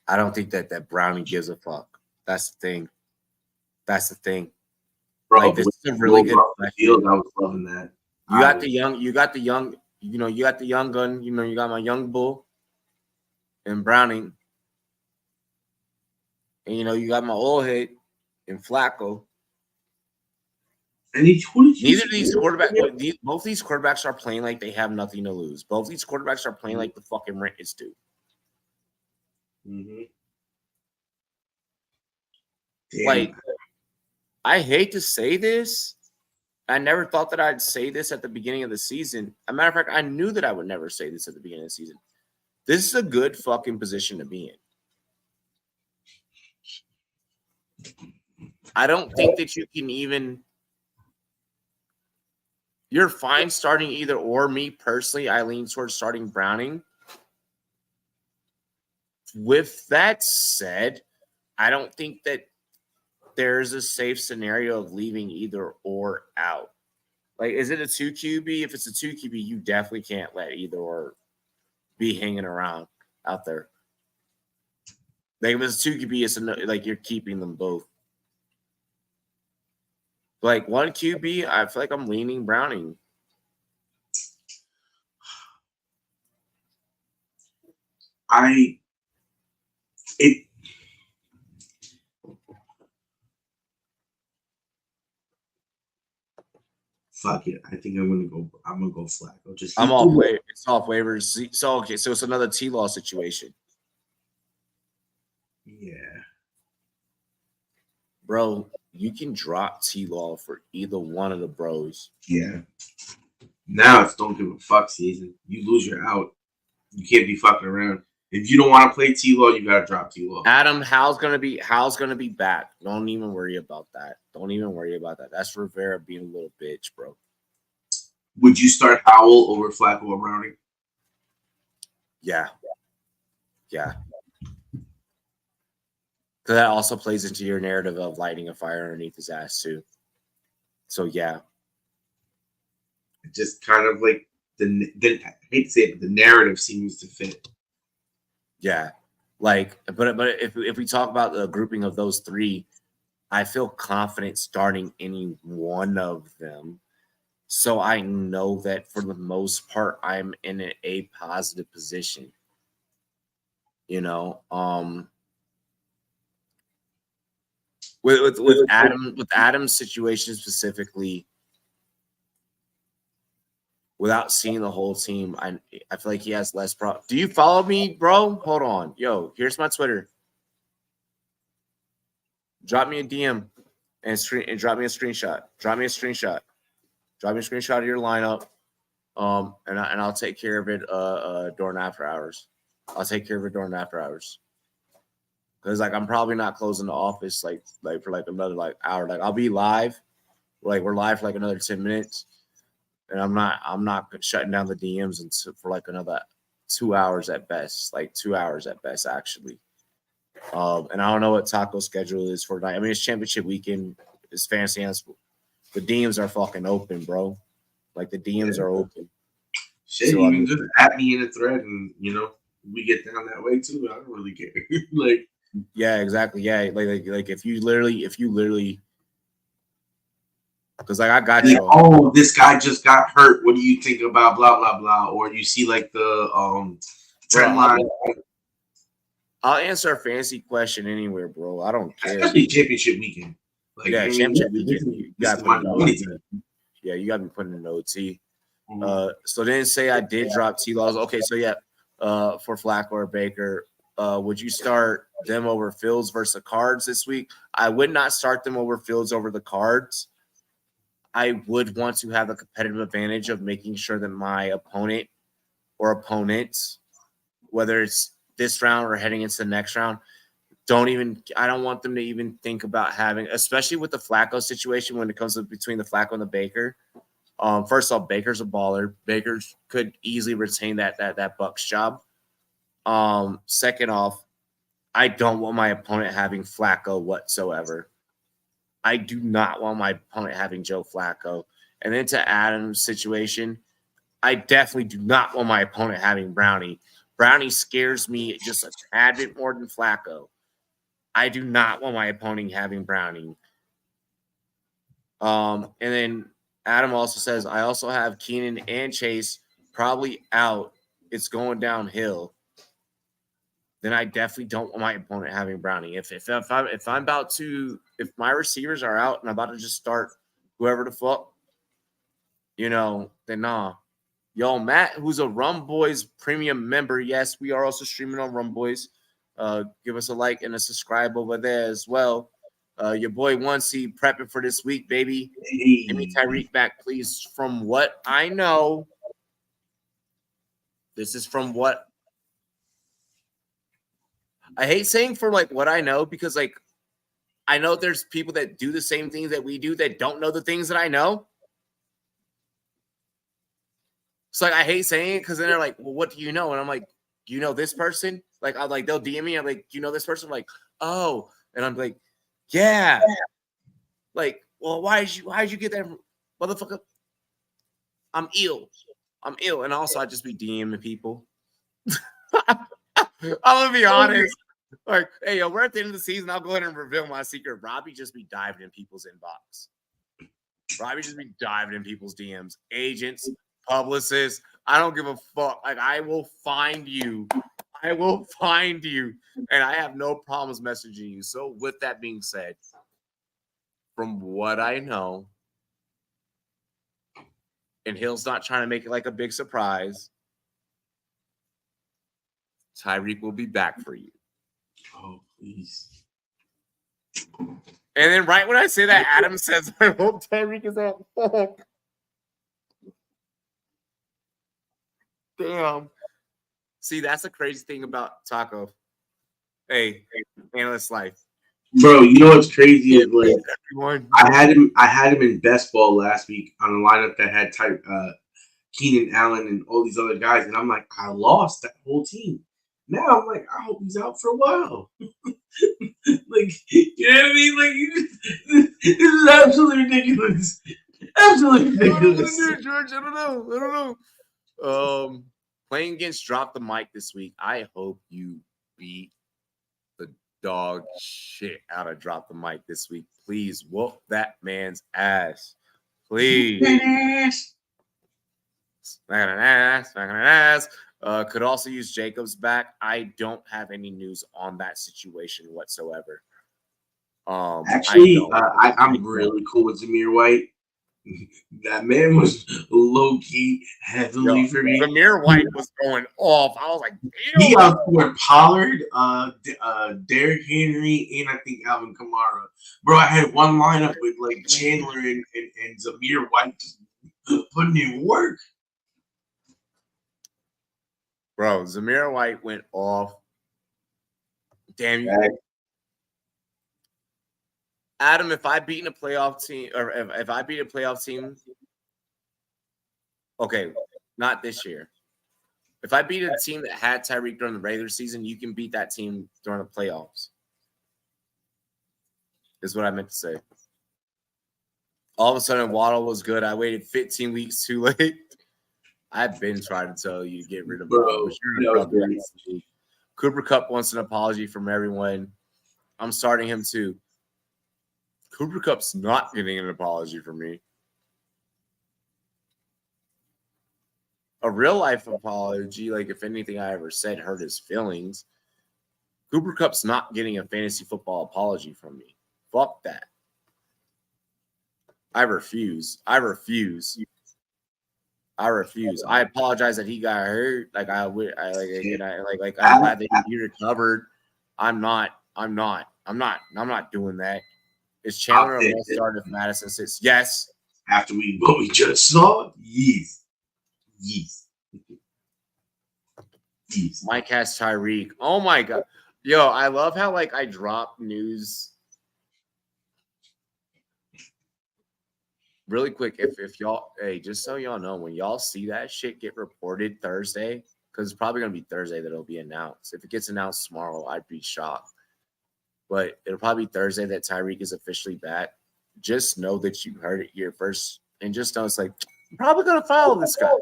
I don't think that Browning gives a fuck. That's the thing.
Bro,
Like, this is a really good
field. I was loving that.
You got the young, you got the young gun, you got my young bull and Browning. And you got my old head in Flacco.
And
neither of these quarterbacks, both these quarterbacks are playing like they have nothing to lose. Both these quarterbacks are playing like the fucking rent is due.
Mm-hmm.
Like, I hate to say this. I never thought that I'd say this at the beginning of the season. As a matter of fact, I knew that I would never say this at the beginning of the season. This is a good fucking position to be in. I don't think that you can even. You're fine starting either or. Me personally, I lean towards starting Browning. With that said, I don't think that there's a safe scenario of leaving either or out. Like, is it a 2 QB? If it's a 2 QB, you definitely can't let either or be hanging around out there. Like, if it's a 2 QB, it's like you're keeping them both. Like, 1 QB, I feel like I'm leaning Browning.
Fuck it. I think I'm gonna go Flacco.
I'm off it's off waivers. So okay, so it's another T-Law situation.
Yeah.
Bro, you can drop T-Law for either one of the bros.
Yeah. Now it's don't give a fuck season. You lose, you're out. You can't be fucking around. If you don't want to play T-Law, you gotta drop T-Law.
Adam, Hal's gonna be back. Don't even worry about that. That's Rivera being a little bitch, bro.
Would you start Howell over Flacco or Browning?
Yeah. Because that also plays into your narrative of lighting a fire underneath his ass too. So yeah.
Just kind of like the I hate to say it, but the narrative seems to fit.
Yeah. Like, but if we talk about the grouping of those three, I feel confident starting any one of them. So I know that for the most part, I'm in a positive position. With Adam's situation specifically, without seeing the whole team, I feel like he has less problem. Do you follow me, bro? Hold on. Yo, here's my Twitter. Drop me a DM and drop me a screenshot. Drop me a screenshot of your lineup. And I'll take care of it during after hours. Because like I'm probably not closing the office like for like another hour. Like I'll be live. Like we're live for like another 10 minutes. And I'm not shutting down the DMs for like another 2 hours at best. Like 2 hours at best, actually. And I don't know what Taco's schedule is for tonight. I mean, it's championship weekend. It's fancy. The DMs are fucking open, bro. Like the DMs are open.
Shit, so, even just add me in a thread and we get down that way too. I don't really care. Like,
yeah, exactly. Yeah, like if you literally, because like I got
like,
you.
oh, this guy just got hurt. What do you think about blah blah blah? Or you see like the trend
Bro,
line,
I'll answer a fantasy question anywhere, bro. I don't care.
especially championship weekend. Like,
Yeah,
I mean,
championship
this
weekend.
is
You
this
got
is
to
my
put in
money
OT.
time.
Yeah, you got to be putting in OT.
Mhm.
So then say I did drop T-Laws. Okay, so yeah, for Flacco or Baker, would you start them over Fields versus the Cards this week? I would not start them over Fields over the Cards. I would want to have a competitive advantage of making sure that my opponent or opponents, whether it's this round or heading into the next round, I don't want them to even think about having, especially with the Flacco situation when it comes to between the Flacco and the Baker. First off, Baker's a baller. Baker's could easily retain that Bucks job. Second off, I don't want my opponent having Flacco whatsoever. I do not want my opponent having Joe Flacco. And then to Adam's situation, I definitely do not want my opponent having Brownie. Brownie scares me just a tad bit more than Flacco. I do not want my opponent having Brownie. And then Adam also says, I also have Keenan and Chase probably out. It's going downhill. Then I definitely don't want my opponent having Brownie. If my receivers are out and I'm about to just start whoever the fuck, then nah. Yo, Matt, who's a Rumboyz premium member. Yes, we are also streaming on Rumboyz. Give us a like and a subscribe over there as well. Your boy 1C prepping for this week, baby. Give me
Hey,
Tyreek back, please. From what I know, this is from what I hate saying for like what I know, because like I know there's people that do the same things that we do that don't know the things that I know. So like I hate saying it because then they're like, well, what do you know? And I'm like, do you know this person? Like I'm like, they'll DM me. I'm like, do you know this person? I'm like, oh, and I'm like, yeah. Like, well, why'd you get that motherfucker? I'm ill. I'm ill. And also I just be DMing people. I'm gonna be honest. Like, hey, yo, we're at the end of the season. I'll go ahead and reveal my secret. Robbie just be diving in people's inbox. Robbie just be diving in people's DMs. Agents, publicists. I don't give a fuck. Like, I will find you. I will find you. And I have no problems messaging you. So, with that being said, from what I know, and Hill's not trying to make it like a big surprise, Tyreek will be back for you.
oh please.
And then right when I say that, Adam says, I hope Tyreek is out. Fuck. Damn. See, that's the crazy thing about Taco. Hey, analyst life.
Bro, you know what's crazy is like
Everyone.
I had him in best ball last week on a lineup that had Keenan Allen and all these other guys, and I'm like, I lost that whole team. Now I'm like, I hope he's out for a while. Like, you know what I mean? Like, this is absolutely ridiculous. Absolutely ridiculous.
George. I don't know. Playing against Drop the Mic this week. I hope you beat the dog shit out of Drop the Mic this week. Please whoop that man's ass. Please. Smacking an ass. Could also use Jacobs back. I don't have any news on that situation whatsoever.
Actually, I'm really cool with Zamir White. That man was low key heavily for me.
Zamir White was going off. I was like, damn.
He outscored Pollard, Derrick Henry, and I think Alvin Kamara. Bro, I had one lineup with like Chandler and Zamir White just putting in work.
Bro, Zamir White went off. Damn you. Adam, if I beat a playoff team, or if I beat a playoff team, okay, not this year. If I beat a team that had Tyreek during the regular season, you can beat that team during the playoffs. Is what I meant to say. All of a sudden, Waddle was good. I waited 15 weeks too late. I've been trying to tell you to get rid of
Bro,
Bob, but you're in a Cooper Kupp wants an apology from everyone. I'm starting him too. Cooper Kupp's not getting an apology from me. A real life apology, like if anything I ever said hurt his feelings. Cooper Kupp's not getting a fantasy football apology from me. Fuck that. I refuse. I apologize that he got hurt. I'm glad that he recovered. I'm not doing that. Is Chandler a must start if Madison sits? Yes.
After what we just saw, yes.
Mike has Tyreek. Oh my god. Yo, I love how I drop news really quick. If y'all, just so y'all know, when y'all see that shit get reported Thursday, because it's probably gonna be Thursday that it'll be announced. If it gets announced tomorrow, I'd be shocked. But it'll probably be Thursday that Tyreek is officially back. Just know that you heard it here first, and just know it's I'm probably gonna follow this guy.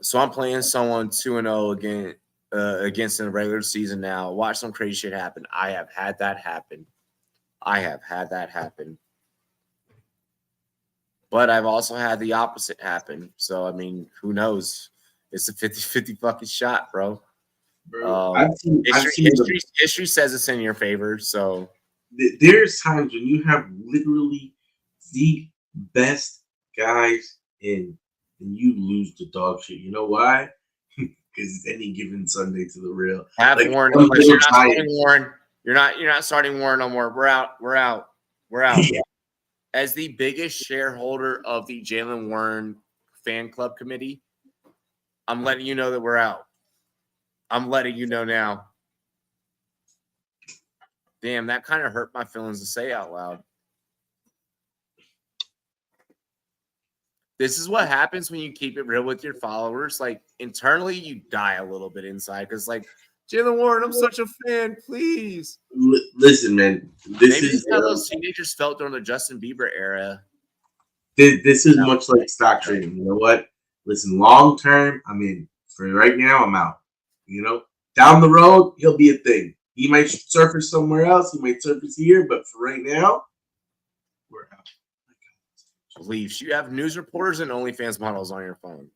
So I'm playing someone 2-0 again against in the regular season now. Watch some crazy shit happen. I have had that happen. But I've also had the opposite happen. So, I mean, who knows? It's a 50-50 fucking shot, bro. History says it's in your favor. So
there's times when you have literally the best guys in and you lose the dog shit. You know why? Because it's any given Sunday to the real.
Have Warren. You're not starting Warren. You're not starting Warren no more. We're out. Yeah. As the biggest shareholder of the Jalen Warren fan club committee, I'm letting you know that we're out. I'm letting you know now. Damn, that kind of hurt my feelings to say out loud. This is what happens when you keep it real with your followers. Internally, you die a little bit inside because, Jalen Warren, I'm such a fan. Please
listen, man. This is
how those teenagers felt during the Justin Bieber era.
This is much like stock trading. You know what? Listen, long term, I mean, for right now, I'm out. Down the road, he'll be a thing. He might surface somewhere else. He might surface here, but for right now, we're out.
Leafs. You have news reporters and OnlyFans models on your phone.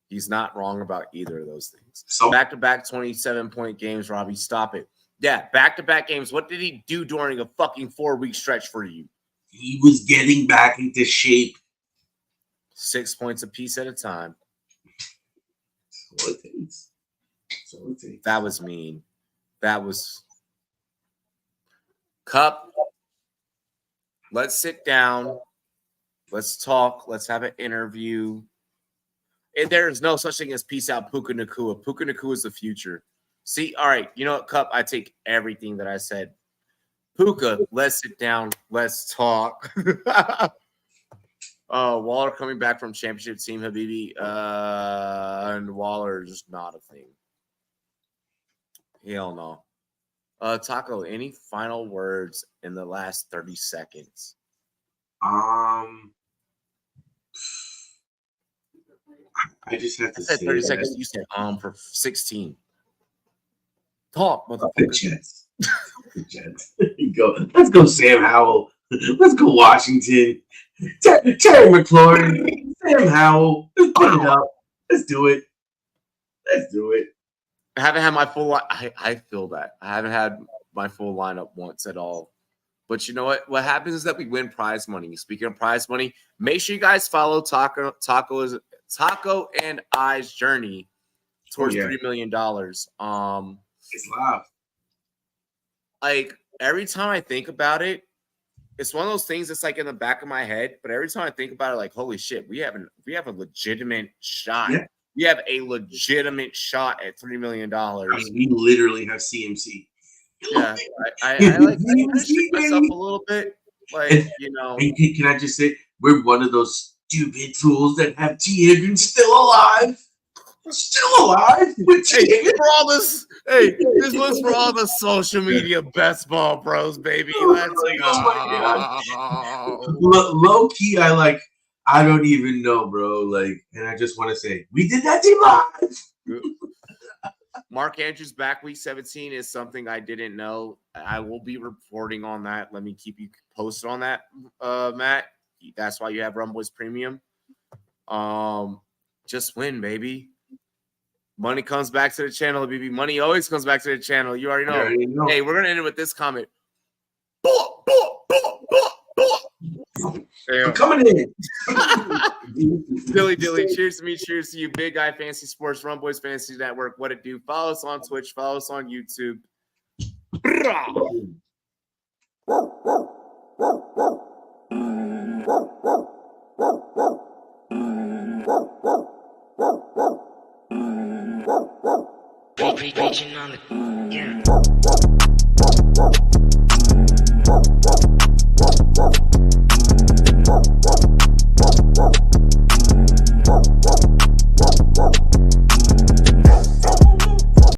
He's not wrong about either of those things. So back-to-back 27-point games, Robbie. Stop it. Yeah, back-to-back games. What did he do during a fucking 4-week stretch for you?
He was getting back into shape.
6 points apiece at a time.
That's all it takes.
That was mean. That was Cup. Let's sit down. Let's talk. Let's have an interview. And there is no such thing as peace out Puka Nacua. Puka Nacua is the future. See, all right, you know what, Cup? I take everything that I said. Puka, let's sit down. Let's talk. Waller coming back from championship team, Habibi. And Waller is just not a thing. Hell no. Taco, any final words in the last 30 seconds?
I just have to say
30 seconds. You said for 16. Talk, motherfucker.
The Jets. The Jets. Let's go, Sam Howell. Let's go, Washington. Terry McLaurin. Sam Howell. Let's put it up. Let's do it.
I haven't had my full line. I feel that. I haven't had my full lineup once at all. But you know what? What happens is that we win prize money. Speaking of prize money, make sure you guys follow Taco and I's journey towards $3 million.
It's live.
Every time I think about it, it's one of those things that's in the back of my head. But every time I think about it, holy shit, we have a legitimate shot. Yeah. We have a legitimate shot at $3 million.
I mean, we literally have CMC.
Yeah, I shit myself a little bit.
And can I just say, we're one of those stupid fools that have T. Higgins still alive. With T. Higgins.
This one's for all the social media best ball bros, baby. Let's go.
Low key, I I don't even know, bro. Like, and I just want to say, we did that team live.
Mark Andrews back week 17 is something I didn't know. I will be reporting on that. Let me keep you posted on that, Matt. That's why you have Rumboyz Premium. Just win, baby. Money comes back to the channel, baby. Money always comes back to the channel. You already know. Hey, we're gonna end it with this comment.
I'm coming in.
Dilly, cheers to me, cheers to you. Big Guy Fantasy Sports, Rumboyz Fantasy Network. What it do? Follow us on Twitch, follow us on YouTube.
Preaching on the